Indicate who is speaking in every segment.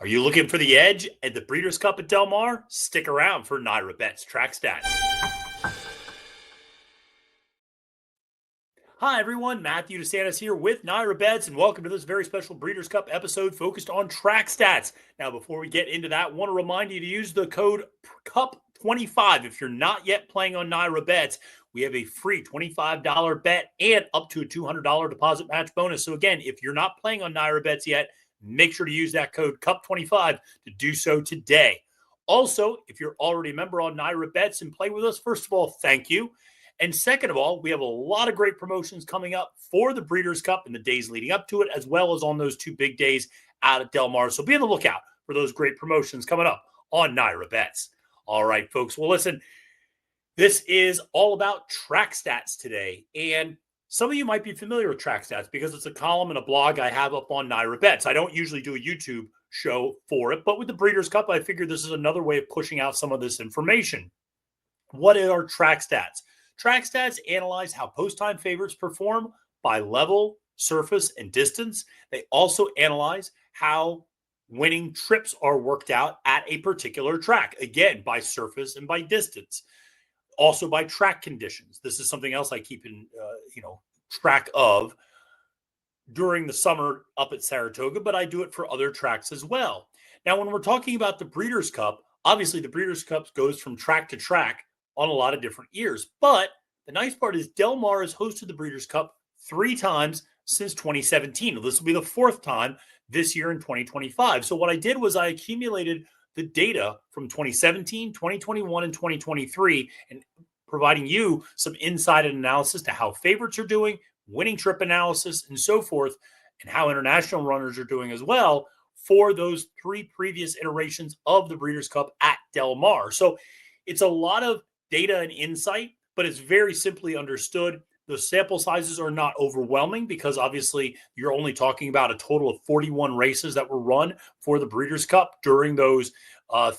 Speaker 1: Are you looking for the edge at the Breeders' Cup at Del Mar? Stick around for NYRA Bets Track Stats. Hi everyone, Matthew DeSantis here with NYRA Bets, and welcome to this very special Breeders' Cup episode focused on track stats. Now, before we get into that, I want to remind you to use the code CUP25 if you're not yet playing on NYRA Bets. We have a free $25 bet and up to a $200 deposit match bonus. So again, if you're not playing on NYRA Bets yet, make sure to use that code CUP25 to do so today. Also, if you're already a member on NYRA Bets and play with us, first of all, thank you. And second of all, we have a lot of great promotions coming up for the Breeders' Cup in the days leading up to it, as well as on those two big days out at Del Mar. So be on the lookout for those great promotions coming up on NYRA Bets. All right, folks. Well, listen, this is all about track stats today. And some of you might be familiar with track stats because it's a column and a blog I have up on NYRA Bets. I don't usually do a YouTube show for it, but with the Breeders' Cup, I figured this is another way of pushing out some of this information. What are track stats? Track stats analyze how post-time favorites perform by level, surface, and distance. They also analyze how winning trips are worked out at a particular track, again, by surface and by distance. Also by track conditions. This is something else I keep in track of during the summer up at Saratoga, but I do it for other tracks as well. Now, when we're talking about the Breeders' Cup, obviously the Breeders' Cup goes from track to track on a lot of different years. But the nice part is Del Mar has hosted the Breeders' Cup 3 times since 2017. This will be the 4th time this year in 2025. So what I did was I accumulated the data from 2017, 2021, and 2023, and providing you some insight and analysis to how favorites are doing, winning trip analysis, and so forth, and how international runners are doing as well for those 3 previous iterations of the Breeders' Cup at Del Mar. So it's a lot of data and insight, but it's very simply understood. The sample sizes are not overwhelming because obviously you're only talking about a total of 41 races that were run for the Breeders' Cup during those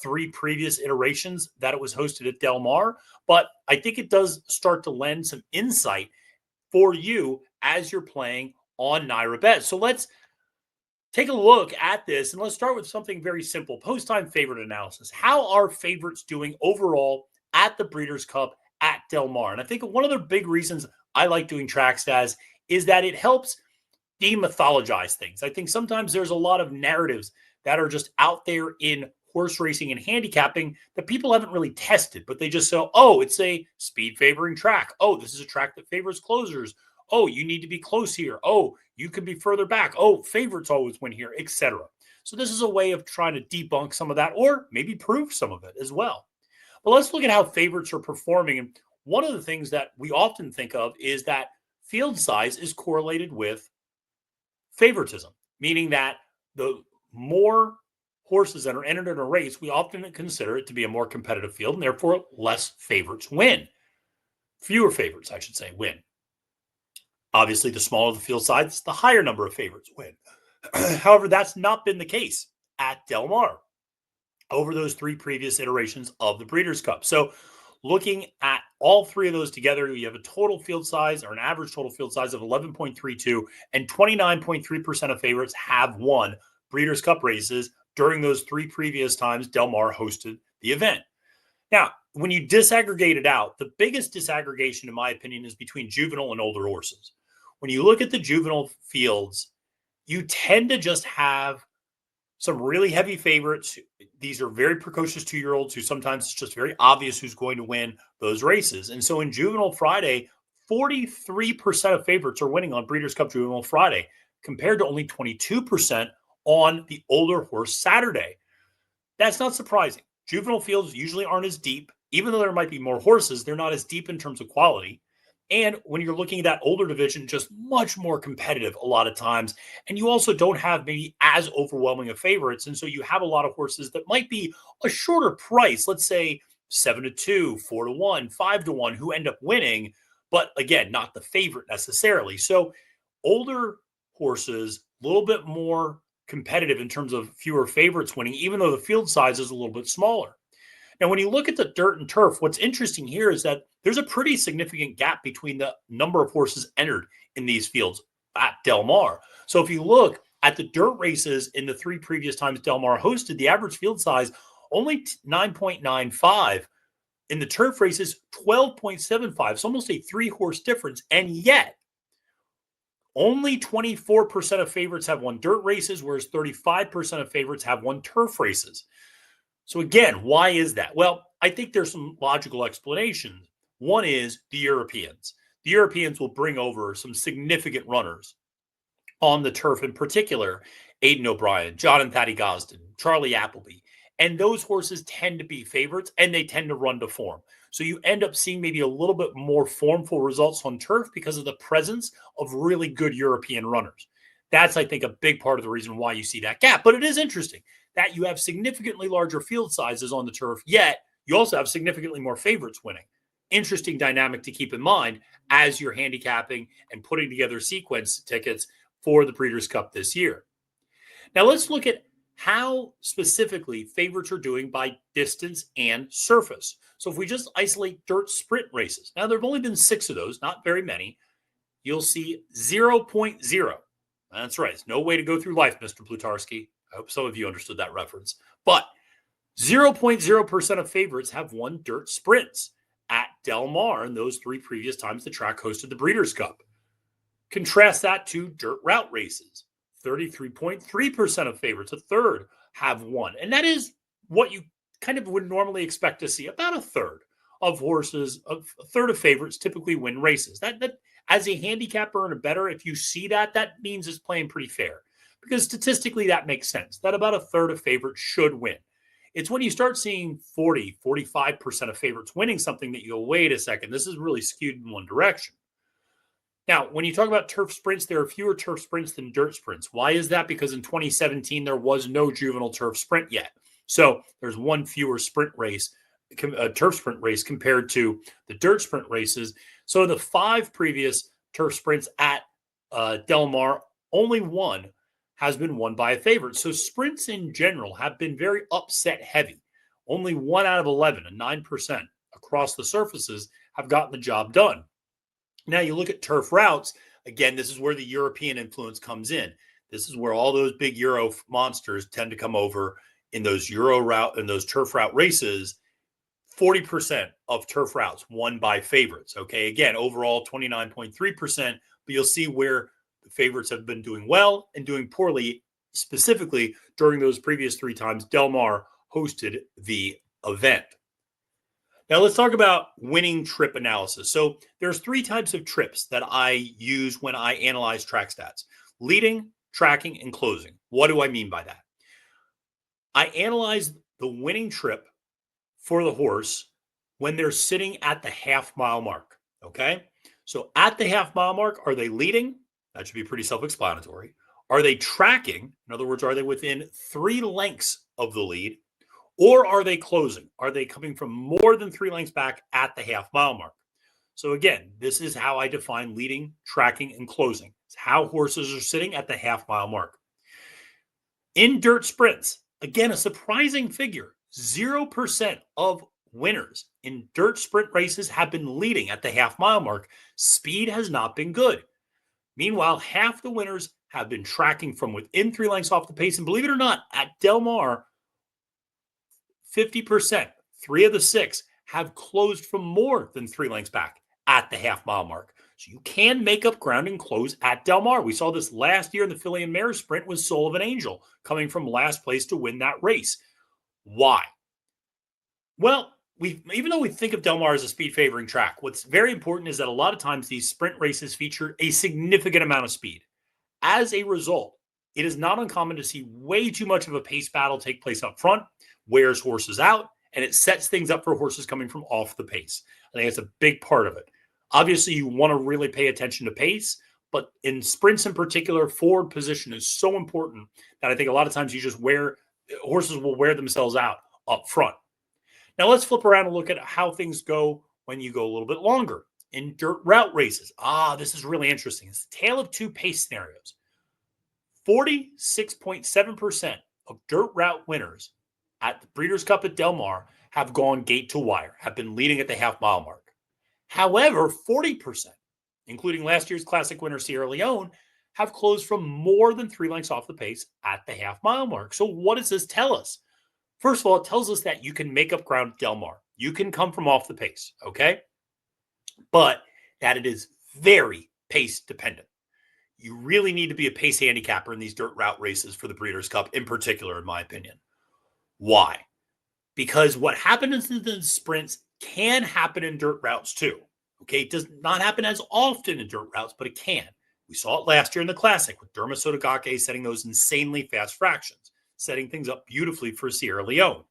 Speaker 1: 3 previous iterations that it was hosted at Del Mar. But I think it does start to lend some insight for you as you're playing on NYRA Bets. So let's take a look at this, and let's start with something very simple. Post-time favorite analysis. How are favorites doing overall at the Breeders' Cup at Del Mar? And I think one of the big reasons I like doing track stats is that it helps demythologize things. I think sometimes there's a lot of narratives that are just out there in horse racing and handicapping that people haven't really tested, but they just say, oh, it's a speed favoring track. Oh, this is a track that favors closers. Oh, you need to be close here. Oh, you could be further back. Oh, favorites always win here, etc. So this is a way of trying to debunk some of that or maybe prove some of it as well. But let's look at how favorites are performing. And one of the things that we often think of is that field size is correlated with favoritism, meaning that the more horses that are entered in a race, we often consider it to be a more competitive field, and therefore less favorites win. Fewer favorites, I should say, win. Obviously, the smaller the field size, the higher number of favorites win. However, that's not been the case at Del Mar over those 3 previous iterations of the Breeders' Cup. So looking at all 3 of those together, you have a total field size or an average total field size of 11.32, and 29.3% of favorites have won Breeders' Cup races during those 3 previous times Del Mar hosted the event. Now, when you disaggregate it out, the biggest disaggregation, in my opinion, is between juvenile and older horses. When you look at the juvenile fields, you tend to just have some really heavy favorites. These are very precocious 2-year-olds who sometimes it's just very obvious who's going to win those races. And so in Juvenile Friday, 43% of favorites are winning on Breeders' Cup Juvenile Friday, compared to only 22% on the older horse Saturday. That's not surprising. Juvenile fields usually aren't as deep. Even though there might be more horses, they're not as deep in terms of quality. And when you're looking at that older division, just much more competitive a lot of times. And you also don't have maybe as overwhelming of favorites. And so you have a lot of horses that might be a shorter price, let's say 7-2, 4-1, 5-1, who end up winning. But again, not the favorite necessarily. So older horses, a little bit more competitive in terms of fewer favorites winning, even though the field size is a little bit smaller. Now, when you look at the dirt and turf, what's interesting here is that there's a pretty significant gap between the number of horses entered in these fields at Del Mar. So if you look, At the dirt races in the 3 previous times Del Mar hosted, the average field size only 9.95. In the turf races, 12.75. It's almost a 3-horse difference. And yet, only 24% of favorites have won dirt races, whereas 35% of favorites have won turf races. So again, why is that? Well, I think there's some logical explanations. One is the Europeans. The Europeans will bring over some significant runners on the turf, in particular, Aidan O'Brien, John and Thaddy Gosden, Charlie Appleby. And those horses tend to be favorites, and they tend to run to form. So you end up seeing maybe a little bit more formful results on turf because of the presence of really good European runners. That's, I think, a big part of the reason why you see that gap. But it is interesting that you have significantly larger field sizes on the turf, yet you also have significantly more favorites winning. Interesting dynamic to keep in mind as you're handicapping and putting together sequence tickets for the Breeders' Cup this year. Now let's look at how specifically favorites are doing by distance and surface. So if we just isolate dirt sprint races, now there have only been 6 of those, not very many, you'll see 0.0. That's right. It's no way to go through life, Mr. Plutarski. I hope some of you understood that reference. But 0.0% of favorites have won dirt sprints at Del Mar in those 3 previous times the track hosted the Breeders' Cup. Contrast that to dirt route races. 33.3% of favorites, a third, have won. And that is what you kind of would normally expect to see. About a third of horses, a third of favorites typically win races. That as a handicapper and a bettor, if you see that, that means it's playing pretty fair. Because statistically, that makes sense. That about a third of favorites should win. It's when you start seeing 40, 45% of favorites winning something that you go, wait a second, this is really skewed in one direction. Now, when you talk about turf sprints, there are fewer turf sprints than dirt sprints. Why is that? Because in 2017, there was no juvenile turf sprint yet. So there's one fewer sprint race, a turf sprint race compared to the dirt sprint races. So the 5 previous turf sprints at Del Mar, only one has been won by a favorite. So sprints in general have been very upset heavy. Only 1 out of 11, a 9% across the surfaces, have gotten the job done. Now you look at turf routes. Again, this is where the European influence comes in. This is where all those big Euro monsters tend to come over in those Euro route and those turf route races. 40% of turf routes won by favorites. Okay, again, overall 29.3%, but you'll see where the favorites have been doing well and doing poorly, specifically during those previous 3 times Del Mar hosted the event. Now let's talk about winning trip analysis. So there's 3 types of trips that I use when I analyze track stats: leading, tracking, and closing. What do I mean by that? I analyze the winning trip for the horse when they're sitting at the half-mile mark, okay? So at the half-mile mark, are they leading? That should be pretty self-explanatory. Are they tracking? In other words, are they within 3 lengths of the lead? Or are they closing? Are they coming from more than 3 lengths back at the half-mile mark? So again, this is how I define leading, tracking, and closing. It's how horses are sitting at the half-mile mark. In dirt sprints, again, a surprising figure, 0% of winners in dirt sprint races have been leading at the half-mile mark. Speed has not been good. Meanwhile, half the winners have been tracking from within 3 lengths off the pace. And believe it or not, at Del Mar, 50%, 3 of the 6, have closed from more than 3 lengths back at the half-mile mark. So you can make up ground and close at Del Mar. We saw this last year in the Filly and Mare Sprint with Soul of an Angel coming from last place to win that race. Why? Well, even though we think of Del Mar as a speed favoring track, what's very important is that a lot of times these sprint races feature a significant amount of speed. As a result, it is not uncommon to see way too much of a pace battle take place up front, wears horses out, and it sets things up for horses coming from off the pace. I think it's a big part of it. Obviously, you want to really pay attention to pace, but in sprints in particular, forward position is so important that I think a lot of times horses will wear themselves out up front. Now let's flip around and look at how things go when you go a little bit longer. In dirt route races, this is really interesting. It's a tale of 2 pace scenarios. 46.7% of dirt route winners at the Breeders' Cup at Del Mar have gone gate to wire, have been leading at the half-mile mark. However, 40%, including last year's Classic winner Sierra Leone, have closed from more than 3 lengths off the pace at the half-mile mark. So what does this tell us? First of all, it tells us that you can make up ground at Del Mar. You can come from off the pace, okay? But that it is very pace dependent. You really need to be a pace handicapper in these dirt route races for the Breeders' Cup in particular, in my opinion. Why? Because what happens in the sprints can happen in dirt routes too. Okay, it does not happen as often in dirt routes, but it can. We saw it last year in the Classic with Derma Sotogake setting those insanely fast fractions, setting things up beautifully for Sierra Leone.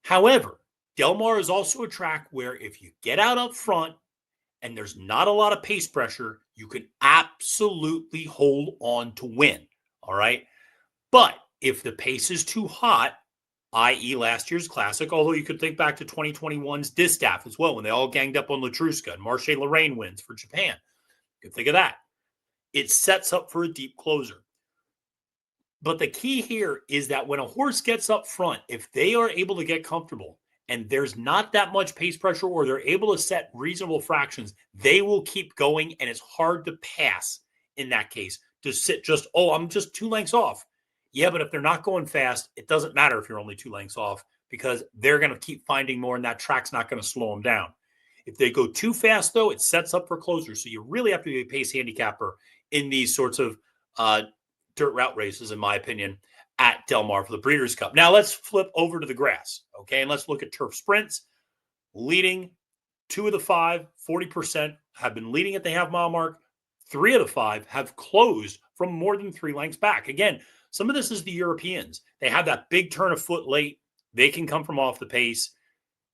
Speaker 1: However, Del Mar is also a track where if you get out up front and there's not a lot of pace pressure, you can absolutely hold on to win. All right. But if the pace is too hot, i.e. last year's Classic, although you could think back to 2021's Distaff as well, when they all ganged up on Latruska and Marche Lorraine wins for Japan. You can think of that. It sets up for a deep closer. But the key here is that when a horse gets up front, if they are able to get comfortable and there's not that much pace pressure or they're able to set reasonable fractions, they will keep going, and it's hard to pass in that case to sit just, oh, I'm just 2 lengths off. Yeah, but if they're not going fast, it doesn't matter if you're only 2 lengths off because they're going to keep finding more and that track's not going to slow them down. If they go too fast, though, it sets up for closers. So you really have to be a pace handicapper in these sorts of dirt route races, in my opinion, at Del Mar for the Breeders' Cup. Now let's flip over to the grass, okay? And let's look at turf sprints. Leading 2 of the 5, 40%, have been leading at the half-mile mark. 3 of the 5 have closed from more than 3 lengths back. Again, some of this is the Europeans. They have that big turn of foot late. They can come from off the pace.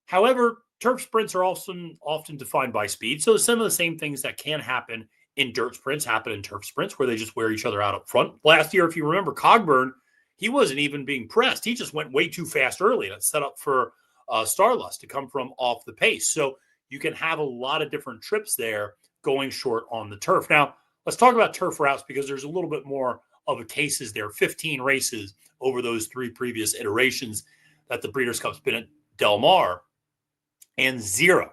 Speaker 1: However, turf sprints are often defined by speed. So some of the same things that can happen in dirt sprints happen in turf sprints where they just wear each other out up front. Last year, if you remember, Cogburn, he wasn't even being pressed. He just went way too fast early, and it set up for Starlust to come from off the pace. So you can have a lot of different trips there going short on the turf. Now, let's talk about turf routes because there's a little bit more of a cases there. 15 races over those 3 previous iterations that the Breeders' Cup's been at Del Mar, and 0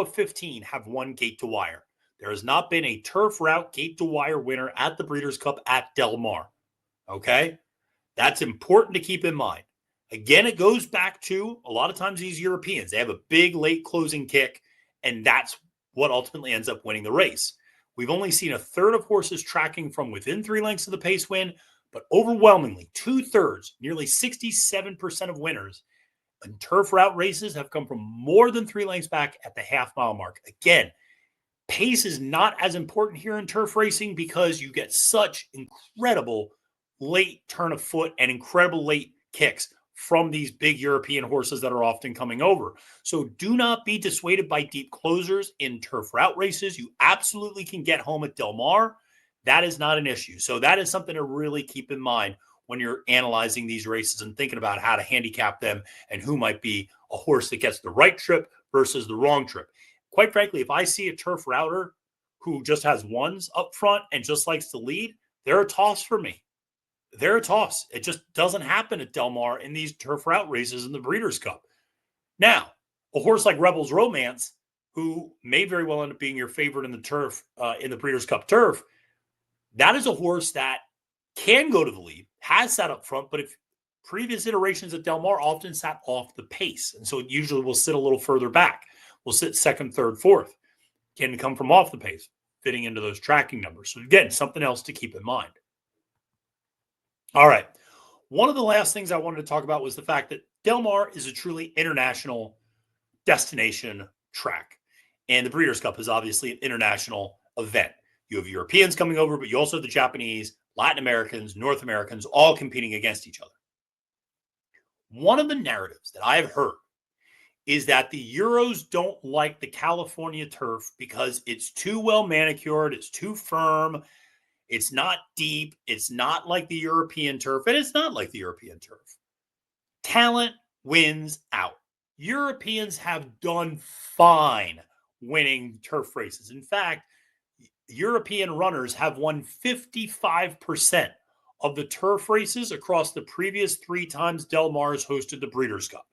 Speaker 1: of 15 have won gate to wire. There has not been a turf route gate to wire winner at the Breeders' Cup at Del Mar. Okay? That's important to keep in mind. Again, it goes back to a lot of times these Europeans, they have a big late closing kick, and that's what ultimately ends up winning the race. We've only seen a third of horses tracking from within 3 lengths of the pace win, but overwhelmingly 2/3, nearly 67% of winners in turf route races have come from more than 3 lengths back at the half-mile mark. Again, pace is not as important here in turf racing because you get such incredible late turn of foot and incredible late kicks from these big European horses that are often coming over. So do not be dissuaded by deep closers in turf route races. You absolutely can get home at Del Mar. That is not an issue. So that is something to really keep in mind when you're analyzing these races and thinking about how to handicap them and who might be a horse that gets the right trip versus the wrong trip. Quite frankly, if I see a turf router who just has ones up front and just likes to lead, they're a toss for me. They're a toss. It just doesn't happen at Del Mar in these turf route races in the Breeders' Cup. Now, a horse like Rebels Romance, who may very well end up being your favorite in the turf, in the Breeders' Cup turf, that is a horse that can go to the lead, has sat up front, but if previous iterations at Del Mar often sat off the pace. And so it usually will sit a little further back. Will sit second, third, fourth. Can come from off the pace, fitting into those tracking numbers. So again, something else to keep in mind. All right. One of the last things I wanted to talk about was the fact that Del Mar is a truly international destination track. And the Breeders' Cup is obviously an international event. You have Europeans coming over, but you also have the Japanese, Latin Americans, North Americans, all competing against each other. One of the narratives that I have heard is that the Euros don't like the California turf because it's too well manicured, it's too firm, it's not deep, it's not like the European turf, and it's not like the European turf. Talent wins out. Europeans have done fine winning turf races. In fact, European runners have won 55% of the turf races across the previous 3 times Del Mar has hosted the Breeders' Cup.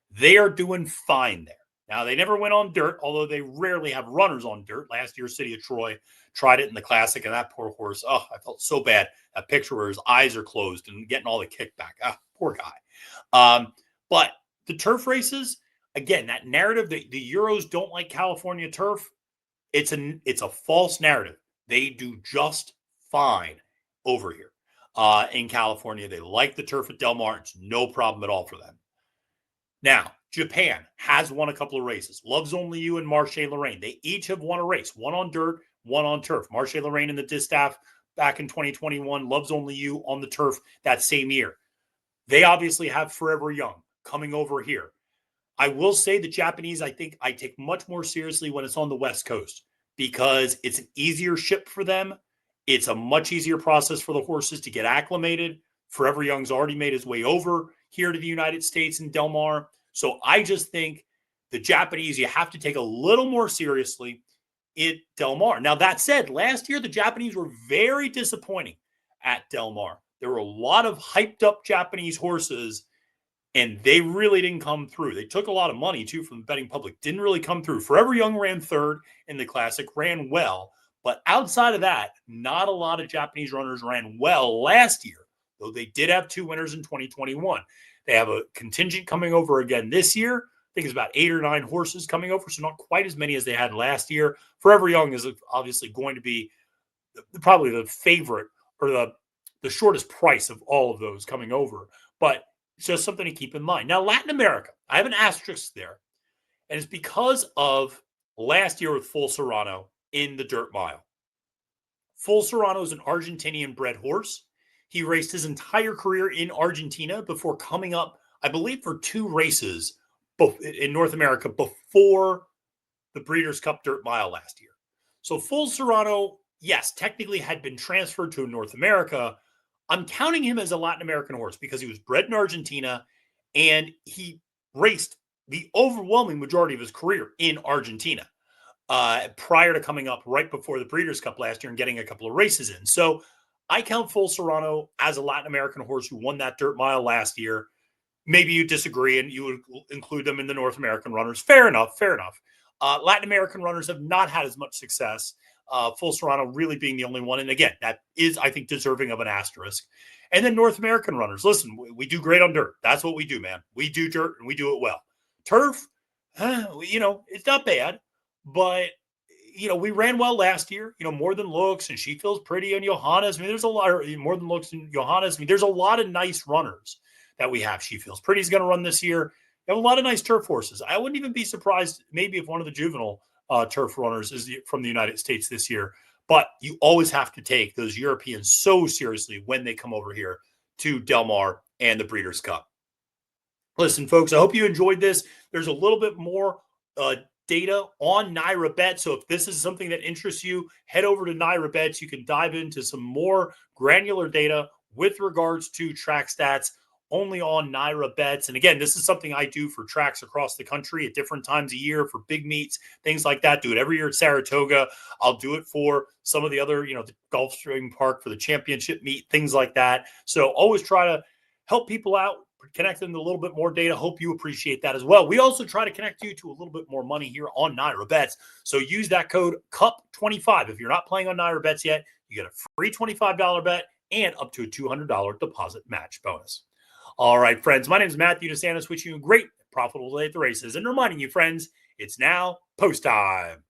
Speaker 1: They are doing fine there. Now, they never went on dirt, although they rarely have runners on dirt. Last year, City of Troy tried it in the Classic, and that poor horse, oh, I felt so bad. That picture where his eyes are closed and getting all the kickback. Ah, poor guy. But the turf races, again, that narrative that the Euros don't like California turf, it's a false narrative. They do just fine over here in California. They like the turf at Del Mar. It's no problem at all for them. Now, Japan has won a couple of races. Loves Only You and Marche Lorraine. They each have won a race, one on dirt, one on turf. Marche Lorraine in the distaff back in 2021. Loves Only You on the turf that same year. They obviously have Forever Young coming over here. I will say the Japanese, I think I take much more seriously when it's on the West Coast because it's an easier ship for them. It's a much easier process for the horses to get acclimated. Forever Young's already made his way over here to the United States in Del Mar. So I just think the Japanese, you have to take a little more seriously at Del Mar. Now, that said, last year, the Japanese were very disappointing at Del Mar. There were a lot of hyped up Japanese horses, and they really didn't come through. They took a lot of money, too, from the betting public. Didn't really come through. Forever Young ran third in the Classic, ran well. But outside of that, not a lot of Japanese runners ran well last year, though they did have two winners in 2021. They have a contingent coming over again this year. I think it's about 8 or 9 horses coming over, so not quite as many as they had last year. Forever Young is obviously going to be probably the favorite or the shortest price of all of those coming over. But it's just something to keep in mind. Now, Latin America, I have an asterisk there. And it's because of last year with Full Serrano in the dirt mile. Full Serrano is an Argentinian bred horse. He raced his entire career in Argentina before coming up, I believe, for 2 races in North America before the Breeders' Cup Dirt Mile last year. So Full Serrano, yes, technically had been transferred to North America. I'm counting him as a Latin American horse because he was bred in Argentina and he raced the overwhelming majority of his career in Argentina prior to coming up right before the Breeders' Cup last year and getting a couple of races in. So I count Full Serrano as a Latin American horse who won that dirt mile last year. Maybe you disagree and you would include them in the North American runners. Fair enough, fair enough. Latin American runners have not had as much success. Full Serrano really being the only one. And again, that is, I think, deserving of an asterisk. And then North American runners. Listen, we do great on dirt. That's what we do, man. We do dirt and we do it well. Turf, it's not bad. But, we ran well last year, More Than Looks and She Feels Pretty and Johannes. I mean, there's a lot of More Than Looks and Johannes. I mean, there's a lot of nice runners that we have. She Feels Pretty is going to run this year. We have a lot of nice turf horses. I wouldn't even be surprised maybe if one of the juvenile turf runners is from the United States this year. But you always have to take those Europeans so seriously when they come over here to Del Mar and the Breeders' Cup. Listen, folks, I hope you enjoyed this. There's a little bit more data on NYRA Bets. So if this is something that interests you, head over to NYRA Bets. You can dive into some more granular data with regards to track stats only on NYRA Bets. And again, this is something I do for tracks across the country at different times a year for big meets, things like that. Do it every year at Saratoga. I'll do it for some of the other, the Gulfstream Park for the championship meet, things like that. So always try to help people out, connect them to a little bit more data. Hope you appreciate that as well. We also try to connect you to a little bit more money here on NYRA Bets. So use that code CUP25. If you're not playing on NYRA Bets yet, you get a free $25 bet and up to a $200 deposit match bonus. All right, friends, my name is Matthew DeSantis, wishing you a great, profitable day at the races and reminding you, friends, it's now post time.